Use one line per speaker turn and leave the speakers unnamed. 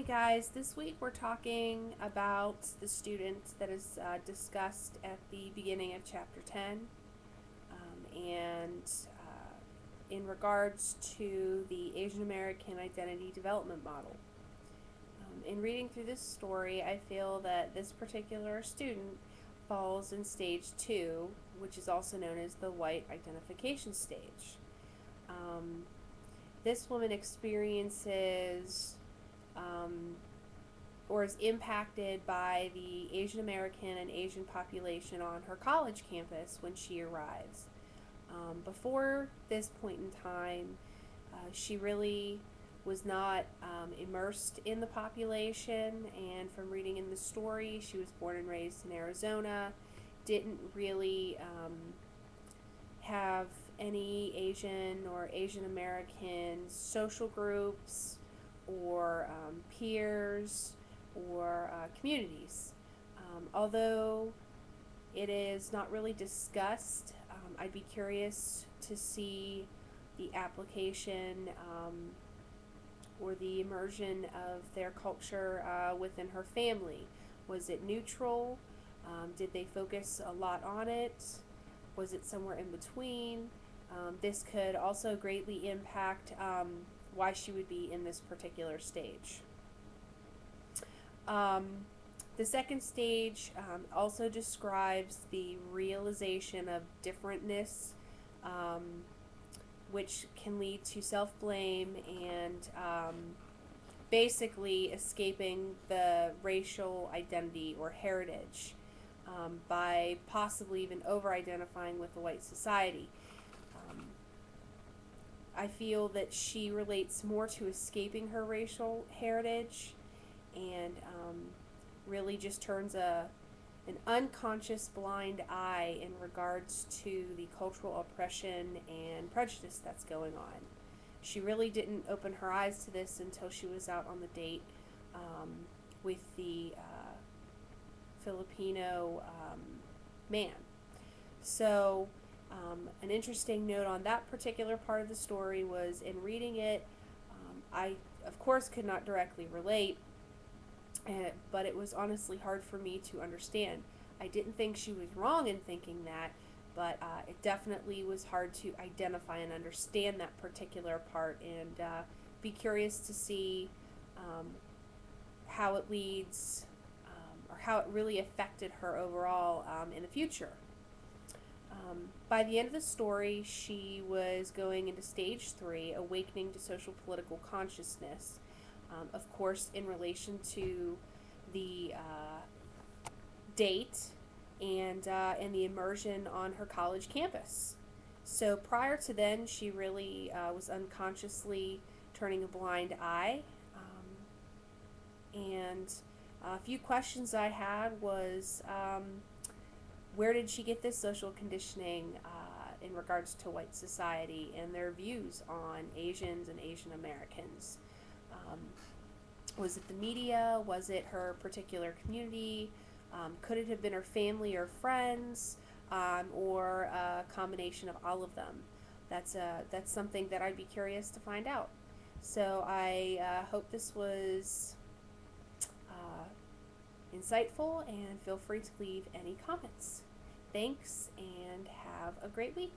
Hey guys, this week we're talking about the student that is discussed at the beginning of chapter 10 and in regards to the Asian American Identity Development Model. In reading through this story, I feel that this particular student falls in stage 2, which is also known as the white identification stage. This woman experiences or is impacted by the Asian American and Asian population on her college campus when she arrives. Before this point in time, she really was not immersed in the population, and from reading in the story, she was born and raised in Arizona, didn't really have any Asian or Asian American social groups or peers or communities. Although it is not really discussed, I'd be curious to see the application or the immersion of their culture within her family. Was it neutral? Did they focus a lot on it? Was it somewhere in between? This could also greatly impact why she would be in this particular stage. The second stage also describes the realization of differentness, which can lead to self-blame and basically escaping the racial identity or heritage by possibly even over-identifying with the white society. I feel that she relates more to escaping her racial heritage and really just turns an unconscious blind eye in regards to the cultural oppression and prejudice that's going on. She really didn't open her eyes to this until she was out on the date with the Filipino man. So an interesting note on that particular part of the story was in reading it, I of course could not directly relate, but it was honestly hard for me to understand. I didn't think she was wrong in thinking that, but it definitely was hard to identify and understand that particular part, and be curious to see how it leads or how it really affected her overall in the future. By the end of the story, she was going into stage 3, awakening to social political consciousness, of course in relation to the date and the immersion on her college campus. So prior to then, she really was unconsciously turning a blind eye, and a few questions I had was, where did she get this social conditioning in regards to white society and their views on Asians and Asian Americans? Was it the media? Was it her particular community? Could it have been her family or friends, or a combination of all of them? That's something that I'd be curious to find out. So I hope this was insightful, and feel free to leave any comments. Thanks, and have a great week.